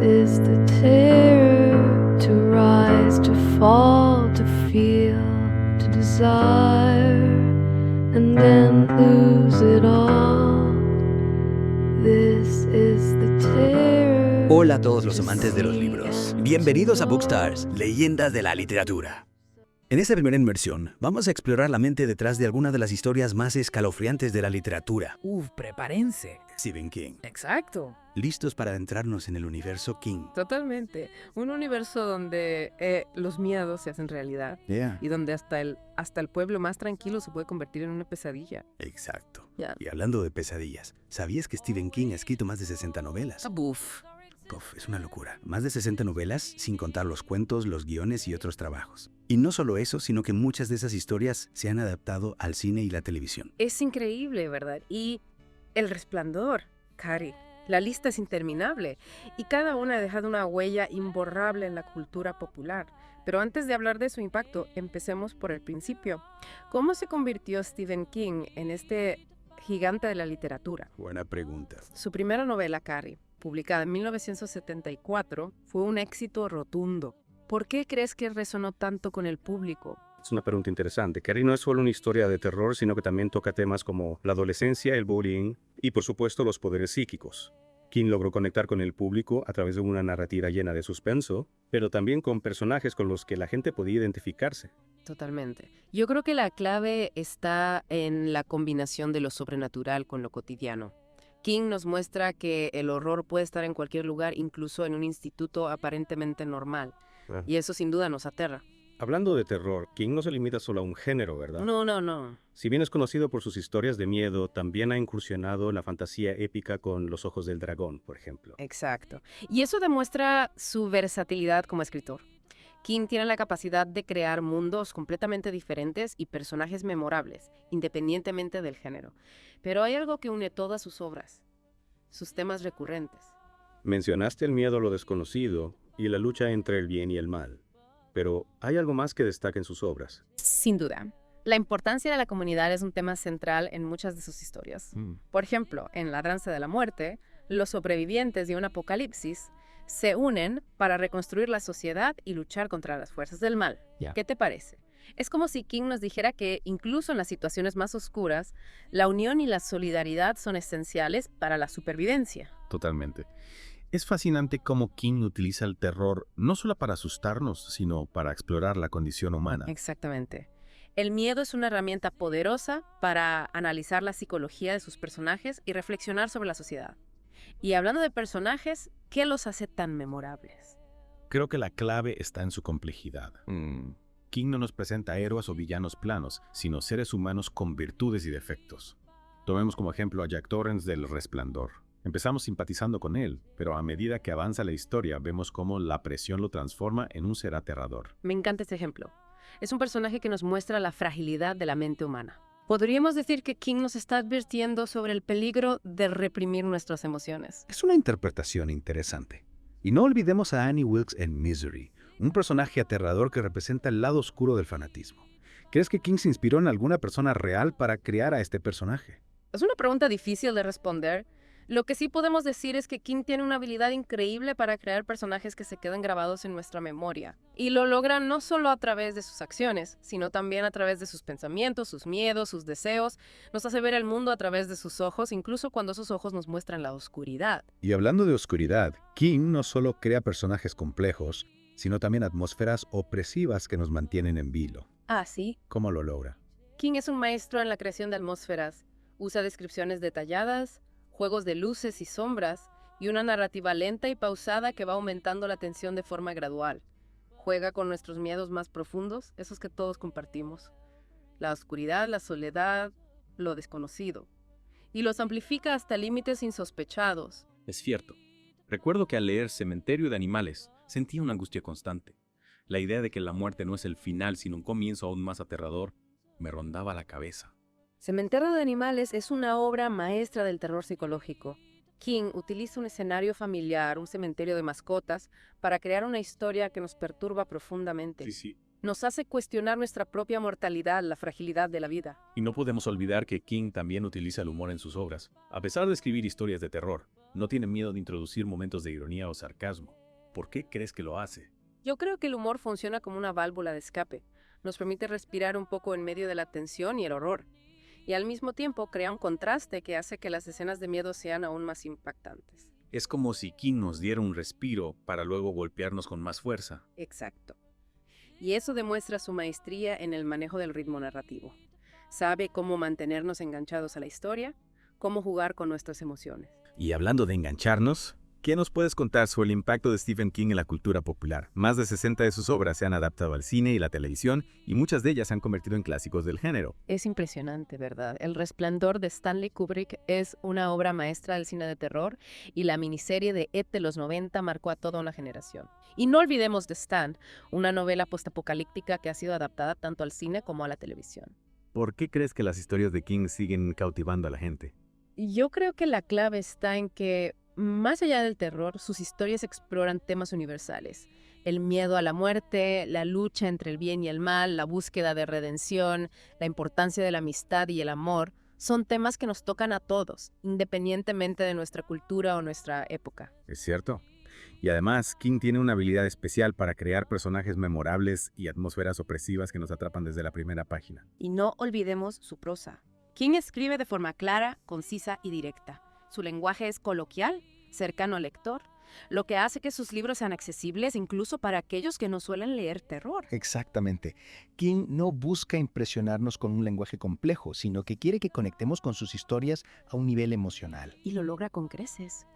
is the terror to rise, to fall, to feel, to desire, and then lose it all. This is the terror. Hola a todos los amantes de los libros. Bienvenidos a Bookstars, leyendas de la literatura. En esta primera inmersión, vamos a explorar la mente detrás de algunas de las historias más escalofriantes de la literatura. Prepárense. Stephen King. Exacto. ¿Listos para adentrarnos en el universo King? Totalmente. Un universo donde los miedos se hacen realidad y donde hasta el pueblo más tranquilo se puede convertir en una pesadilla. Exacto. Ya. Y hablando de pesadillas, ¿sabías que Stephen King ha escrito más de 60 novelas? Buf. Es una locura. Más de 60 novelas, sin contar los cuentos, los guiones y otros trabajos. Y no solo eso, sino que muchas de esas historias se han adaptado al cine y la televisión. Es increíble, ¿verdad? Y El Resplandor, Carrie. La lista es interminable y cada una ha dejado una huella imborrable en la cultura popular. Pero antes de hablar de su impacto, empecemos por el principio. ¿Cómo se convirtió Stephen King en este gigante de la literatura? Buena pregunta. Su primera novela, Carrie, publicada en 1974, fue un éxito rotundo. ¿Por qué crees que resonó tanto con el público? Es una pregunta interesante. Carrie no es solo una historia de terror, sino que también toca temas como la adolescencia, el bullying y, por supuesto, los poderes psíquicos. King logró conectar con el público a través de una narrativa llena de suspenso, pero también con personajes con los que la gente podía identificarse. Totalmente. Yo creo que la clave está en la combinación de lo sobrenatural con lo cotidiano. King nos muestra que el horror puede estar en cualquier lugar, incluso en un instituto aparentemente normal. Y eso sin duda nos aterra. Hablando de terror, King no se limita solo a un género, ¿verdad? No. Si bien es conocido por sus historias de miedo, también ha incursionado en la fantasía épica con Los Ojos del Dragón, por ejemplo. Exacto. Y eso demuestra su versatilidad como escritor. King tiene la capacidad de crear mundos completamente diferentes y personajes memorables, independientemente del género. Pero hay algo que une todas sus obras, sus temas recurrentes. Mencionaste el miedo a lo desconocido y la lucha entre el bien y el mal. Pero hay algo más que destaca en sus obras. Sin duda. La importancia de la comunidad es un tema central en muchas de sus historias. Por ejemplo, en La Danza de la Muerte, los sobrevivientes de un apocalipsis se unen para reconstruir la sociedad y luchar contra las fuerzas del mal. ¿Qué te parece? Es como si King nos dijera que incluso en las situaciones más oscuras, la unión y la solidaridad son esenciales para la supervivencia. Totalmente. Es fascinante cómo King utiliza el terror no solo para asustarnos, sino para explorar la condición humana. Exactamente. El miedo es una herramienta poderosa para analizar la psicología de sus personajes y reflexionar sobre la sociedad. Y hablando de personajes, ¿qué los hace tan memorables? Creo que la clave está en su complejidad. King no nos presenta héroes o villanos planos, sino seres humanos con virtudes y defectos. Tomemos como ejemplo a Jack Torrance del Resplandor. Empezamos simpatizando con él, pero a medida que avanza la historia vemos cómo la presión lo transforma en un ser aterrador. Me encanta este ejemplo. Es un personaje que nos muestra la fragilidad de la mente humana. Podríamos decir que King nos está advirtiendo sobre el peligro de reprimir nuestras emociones. Es una interpretación interesante. Y no olvidemos a Annie Wilkes en Misery, un personaje aterrador que representa el lado oscuro del fanatismo. ¿Crees que King se inspiró en alguna persona real para crear a este personaje? Es una pregunta difícil de responder. Lo que sí podemos decir es que King tiene una habilidad increíble para crear personajes que se quedan grabados en nuestra memoria. Y lo logra no solo a través de sus acciones, sino también a través de sus pensamientos, sus miedos, sus deseos. Nos hace ver el mundo a través de sus ojos, incluso cuando esos ojos nos muestran la oscuridad. Y hablando de oscuridad, King no solo crea personajes complejos, sino también atmósferas opresivas que nos mantienen en vilo. Ah, sí. ¿Cómo lo logra? King es un maestro en la creación de atmósferas. Usa descripciones detalladas, juegos de luces y sombras, y una narrativa lenta y pausada que va aumentando la tensión de forma gradual. Juega con nuestros miedos más profundos, esos que todos compartimos. La oscuridad, la soledad, lo desconocido. Y los amplifica hasta límites insospechados. Es cierto. Recuerdo que al leer Cementerio de Animales, sentía una angustia constante. La idea de que la muerte no es el final, sino un comienzo aún más aterrador, me rondaba la cabeza. Cementerio de Animales es una obra maestra del terror psicológico. King utiliza un escenario familiar, un cementerio de mascotas, para crear una historia que nos perturba profundamente. Sí. Nos hace cuestionar nuestra propia mortalidad, la fragilidad de la vida. Y no podemos olvidar que King también utiliza el humor en sus obras. A pesar de escribir historias de terror, No tiene miedo de introducir momentos de ironía o sarcasmo. ¿Por qué crees que lo hace? Yo creo que el humor funciona como una válvula de escape. Nos permite respirar un poco en medio de la tensión y el horror. Y al mismo tiempo crea un contraste que hace que las escenas de miedo sean aún más impactantes. Es como si King nos diera un respiro para luego golpearnos con más fuerza. Exacto. Y eso demuestra su maestría en el manejo del ritmo narrativo. Sabe cómo mantenernos enganchados a la historia, cómo jugar con nuestras emociones. Y hablando de engancharnos, ¿qué nos puedes contar sobre el impacto de Stephen King en la cultura popular? Más de 60 de sus obras se han adaptado al cine y la televisión, y muchas de ellas se han convertido en clásicos del género. Es impresionante, ¿verdad? El Resplandor de Stanley Kubrick es una obra maestra del cine de terror y la miniserie de It de los 90 marcó a toda una generación. Y no olvidemos The Stand, una novela postapocalíptica que ha sido adaptada tanto al cine como a la televisión. ¿Por qué crees que las historias de King siguen cautivando a la gente? Yo creo que la clave está en que, más allá del terror, sus historias exploran temas universales. El miedo a la muerte, la lucha entre el bien y el mal, la búsqueda de redención, la importancia de la amistad y el amor, son temas que nos tocan a todos, independientemente de nuestra cultura o nuestra época. Es cierto. Y además, King tiene una habilidad especial para crear personajes memorables y atmósferas opresivas que nos atrapan desde la primera página. Y no olvidemos su prosa. King escribe de forma clara, concisa y directa. Su lenguaje es coloquial, cercano al lector, lo que hace que sus libros sean accesibles incluso para aquellos que no suelen leer terror. Exactamente. King no busca impresionarnos con un lenguaje complejo, sino que quiere que conectemos con sus historias a un nivel emocional. Y lo logra con creces.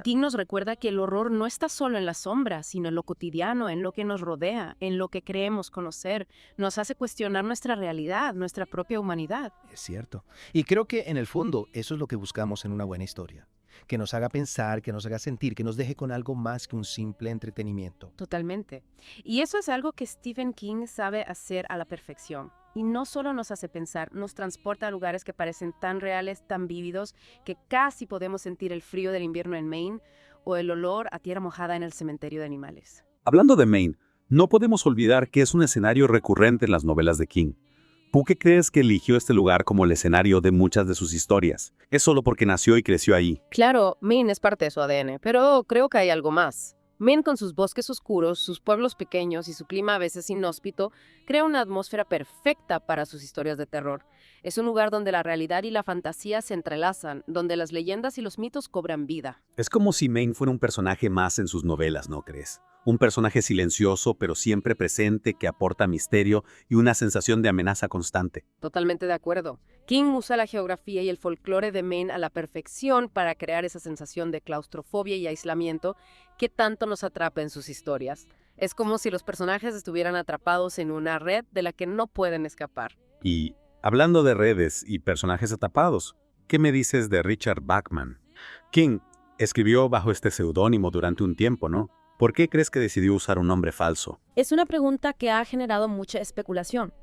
King nos recuerda que el horror no está solo en la sombra, sino en lo cotidiano, en lo que nos rodea, en lo que creemos conocer. Nos hace cuestionar nuestra realidad, nuestra propia humanidad. Es cierto. Y creo que en el fondo eso es lo que buscamos en una buena historia. Que nos haga pensar, que nos haga sentir, que nos deje con algo más que un simple entretenimiento. Totalmente. Y eso es algo que Stephen King sabe hacer a la perfección. Y no solo nos hace pensar, nos transporta a lugares que parecen tan reales, tan vívidos, que casi podemos sentir el frío del invierno en Maine o el olor a tierra mojada en el cementerio de animales. Hablando de Maine, no podemos olvidar que es un escenario recurrente en las novelas de King. ¿Por qué crees que eligió este lugar como el escenario de muchas de sus historias? ¿Es solo porque nació y creció ahí? Claro, Maine es parte de su ADN, pero creo que hay algo más. Maine, con sus bosques oscuros, sus pueblos pequeños y su clima a veces inhóspito, crea una atmósfera perfecta para sus historias de terror. Es un lugar donde la realidad y la fantasía se entrelazan, donde las leyendas y los mitos cobran vida. Es como si Maine fuera un personaje más en sus novelas, ¿no crees? Un personaje silencioso, pero siempre presente, que aporta misterio y una sensación de amenaza constante. Totalmente de acuerdo. King usa la geografía y el folclore de Maine a la perfección para crear esa sensación de claustrofobia y aislamiento que tanto nos atrapa en sus historias. Es como si los personajes estuvieran atrapados en una red de la que no pueden escapar. Y hablando de redes y personajes atrapados, ¿qué me dices de Richard Bachman? King escribió bajo este seudónimo durante un tiempo, ¿no? ¿Por qué crees que decidió usar un nombre falso? Es una pregunta que ha generado mucha especulación.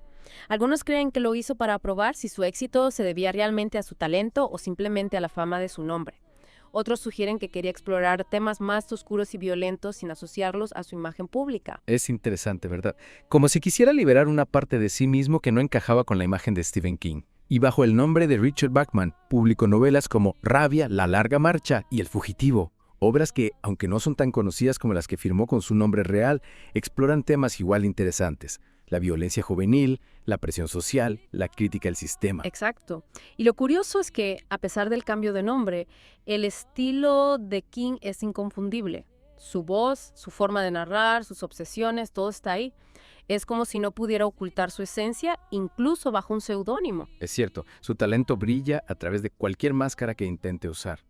Algunos creen que lo hizo para probar si su éxito se debía realmente a su talento o simplemente a la fama de su nombre. Otros sugieren que quería explorar temas más oscuros y violentos sin asociarlos a su imagen pública. Es interesante, ¿verdad? Como si quisiera liberar una parte de sí mismo que no encajaba con la imagen de Stephen King. Y bajo el nombre de Richard Bachman, publicó novelas como Rabia, La larga marcha y El fugitivo. Obras que, aunque no son tan conocidas como las que firmó con su nombre real, exploran temas igual interesantes. La violencia juvenil, la presión social, la crítica al sistema. Exacto. Y lo curioso es que, a pesar del cambio de nombre, el estilo de King es inconfundible. Su voz, su forma de narrar, sus obsesiones, todo está ahí. Es como si no pudiera ocultar su esencia, incluso bajo un seudónimo. Es cierto, su talento brilla a través de cualquier máscara que intente usar.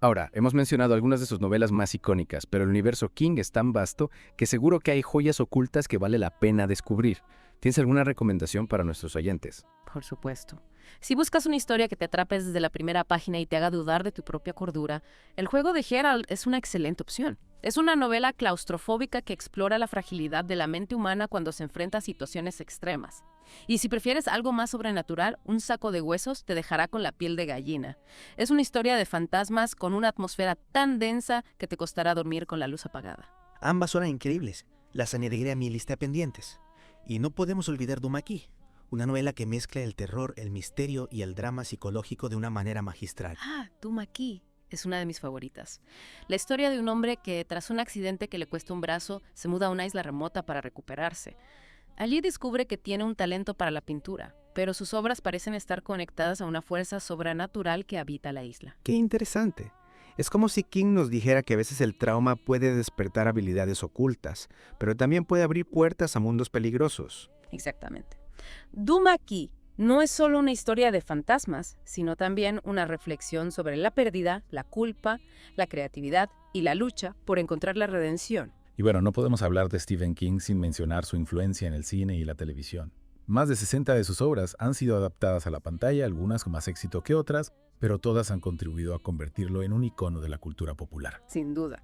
Ahora, hemos mencionado algunas de sus novelas más icónicas, pero el universo King es tan vasto que seguro que hay joyas ocultas que vale la pena descubrir. ¿Tienes alguna recomendación para nuestros oyentes? Por supuesto. Si buscas una historia que te atrape desde la primera página y te haga dudar de tu propia cordura, El juego de Geralt es una excelente opción. Es una novela claustrofóbica que explora la fragilidad de la mente humana cuando se enfrenta a situaciones extremas. Y si prefieres algo más sobrenatural, Un saco de huesos te dejará con la piel de gallina. Es una historia de fantasmas con una atmósfera tan densa que te costará dormir con la luz apagada. Ambas son increíbles. Las añadiré a mi lista de pendientes. Y no podemos olvidar Duma-Key, una novela que mezcla el terror, el misterio y el drama psicológico de una manera magistral. Ah, Duma-Key. es una de mis favoritas. La historia de un hombre que, tras un accidente que le cuesta un brazo, se muda a una isla remota para recuperarse. Allí descubre que tiene un talento para la pintura, pero sus obras parecen estar conectadas a una fuerza sobrenatural que habita la isla. ¡Qué interesante! Es como si King nos dijera que a veces el trauma puede despertar habilidades ocultas, pero también puede abrir puertas a mundos peligrosos. Exactamente. Duma Key no es solo una historia de fantasmas, sino también una reflexión sobre la pérdida, la culpa, la creatividad y la lucha por encontrar la redención. Y bueno, no podemos hablar de Stephen King sin mencionar su influencia en el cine y la televisión. Más de 60 de sus obras han sido adaptadas a la pantalla, algunas con más éxito que otras, pero todas han contribuido a convertirlo en un icono de la cultura popular. Sin duda.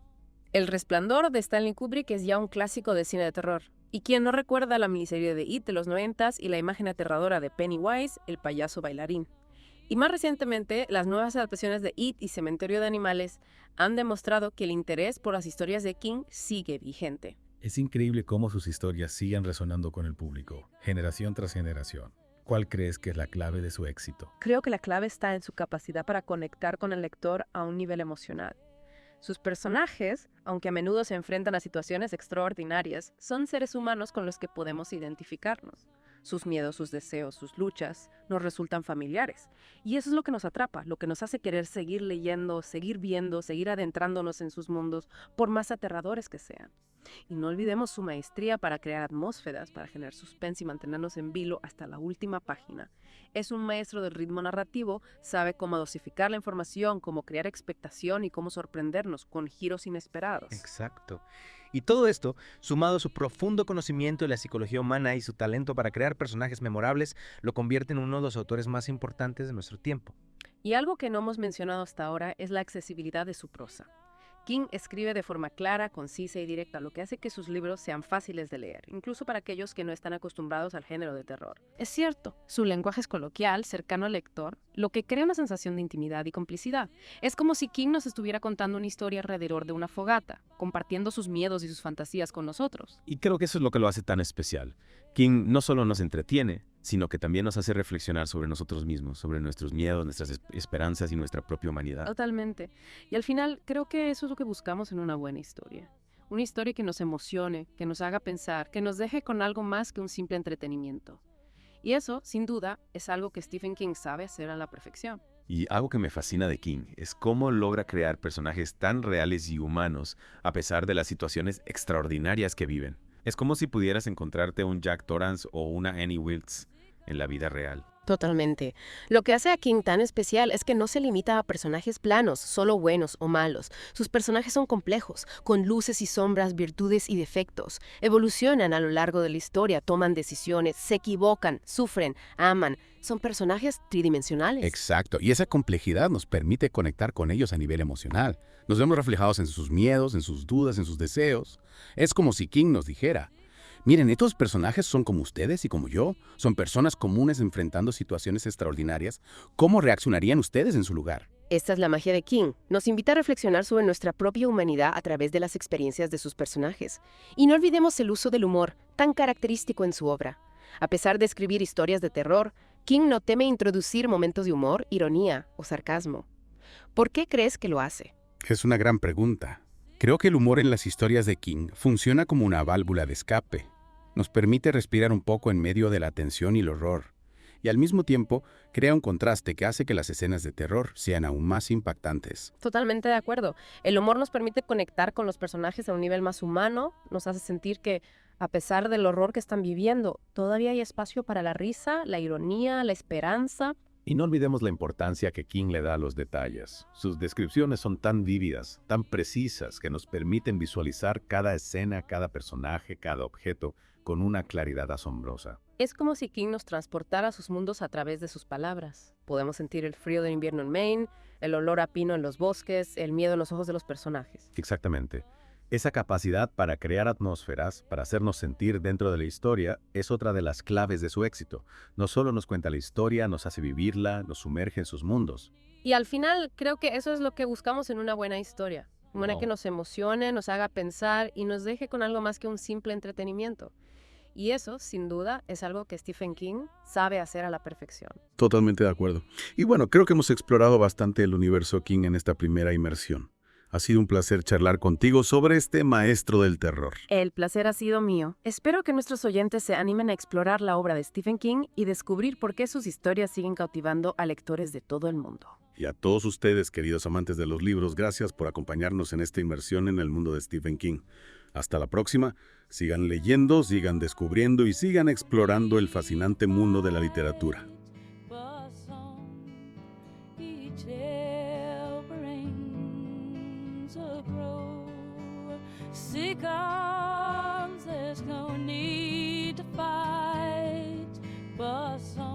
El Resplandor de Stanley Kubrick es ya un clásico de cine de terror. ¿Y quién no recuerda la miniserie de It de los 90s y la imagen aterradora de Pennywise, el payaso bailarín? Y más recientemente, las nuevas adaptaciones de It y Cementerio de Animales han demostrado que el interés por las historias de King sigue vigente. Es increíble cómo sus historias siguen resonando con el público, generación tras generación. ¿Cuál crees que es la clave de su éxito? Creo que la clave está en su capacidad para conectar con el lector a un nivel emocional. Sus personajes, aunque a menudo se enfrentan a situaciones extraordinarias, son seres humanos con los que podemos identificarnos. Sus miedos, sus deseos, sus luchas nos resultan familiares. Y eso es lo que nos atrapa, lo que nos hace querer seguir leyendo, seguir viendo, seguir adentrándonos en sus mundos, por más aterradores que sean. Y no olvidemos su maestría para crear atmósferas, para generar suspense y mantenernos en vilo hasta la última página. Es un maestro del ritmo narrativo, sabe cómo dosificar la información, cómo crear expectación y cómo sorprendernos con giros inesperados. Exacto. Y todo esto, sumado a su profundo conocimiento de la psicología humana y su talento para crear personajes memorables, lo convierte en uno de los autores más importantes de nuestro tiempo. Y algo que no hemos mencionado hasta ahora es la accesibilidad de su prosa. King escribe de forma clara, concisa y directa, lo que hace que sus libros sean fáciles de leer, incluso para aquellos que no están acostumbrados al género de terror. Es cierto, su lenguaje es coloquial, cercano al lector, lo que crea una sensación de intimidad y complicidad. Es como si King nos estuviera contando una historia alrededor de una fogata, compartiendo sus miedos y sus fantasías con nosotros. Y creo que eso es lo que lo hace tan especial. King no solo nos entretiene, sino que también nos hace reflexionar sobre nosotros mismos, sobre nuestros miedos, nuestras esperanzas y nuestra propia humanidad. Totalmente. Y al final, creo que eso es lo que buscamos en una buena historia. Una historia que nos emocione, que nos haga pensar, que nos deje con algo más que un simple entretenimiento. Y eso, sin duda, es algo que Stephen King sabe hacer a la perfección. Y algo que me fascina de King es cómo logra crear personajes tan reales y humanos a pesar de las situaciones extraordinarias que viven. Es como si pudieras encontrarte un Jack Torrance o una Annie Wilkes en la vida real. Totalmente. Lo que hace a King tan especial es que no se limita a personajes planos, solo buenos o malos. Sus personajes son complejos, con luces y sombras, virtudes y defectos. Evolucionan a lo largo de la historia, toman decisiones, se equivocan, sufren, aman. Son personajes tridimensionales. Exacto, y esa complejidad nos permite conectar con ellos a nivel emocional. Nos vemos reflejados en sus miedos, en sus dudas, en sus deseos. Es como si King nos dijera: miren, estos personajes son como ustedes y como yo. Son personas comunes enfrentando situaciones extraordinarias. ¿Cómo reaccionarían ustedes en su lugar? Esta es la magia de King. Nos invita a reflexionar sobre nuestra propia humanidad a través de las experiencias de sus personajes. Y no olvidemos el uso del humor, tan característico en su obra. A pesar de escribir historias de terror, King no teme introducir momentos de humor, ironía o sarcasmo. ¿Por qué crees que lo hace? Es una gran pregunta. Creo que el humor en las historias de King funciona como una válvula de escape. Nos permite respirar un poco en medio de la tensión y el horror. Y al mismo tiempo, crea un contraste que hace que las escenas de terror sean aún más impactantes. Totalmente de acuerdo. El humor nos permite conectar con los personajes a un nivel más humano, nos hace sentir que, a pesar del horror que están viviendo, todavía hay espacio para la risa, la ironía, la esperanza. Y no olvidemos la importancia que King le da a los detalles. Sus descripciones son tan vívidas, tan precisas, que nos permiten visualizar cada escena, cada personaje, cada objeto, con una claridad asombrosa. Es como si King nos transportara a sus mundos a través de sus palabras. Podemos sentir el frío del invierno en Maine, el olor a pino en los bosques, el miedo en los ojos de los personajes. Exactamente. Esa capacidad para crear atmósferas, para hacernos sentir dentro de la historia, es otra de las claves de su éxito. No solo nos cuenta la historia, nos hace vivirla, nos sumerge en sus mundos. Y al final, creo que eso es lo que buscamos en una buena historia. Una Wow. que nos emocione, nos haga pensar y nos deje con algo más que un simple entretenimiento. Y eso, sin duda, es algo que Stephen King sabe hacer a la perfección. Totalmente de acuerdo. Y bueno, creo que hemos explorado bastante el universo King en esta primera inmersión. Ha sido un placer charlar contigo sobre este maestro del terror. El placer ha sido mío. Espero que nuestros oyentes se animen a explorar la obra de Stephen King y descubrir por qué sus historias siguen cautivando a lectores de todo el mundo. Y a todos ustedes, queridos amantes de los libros, gracias por acompañarnos en esta inmersión en el mundo de Stephen King. Hasta la próxima. Sigan leyendo, sigan descubriendo y sigan explorando el fascinante mundo de la literatura. There's no need to fight, but some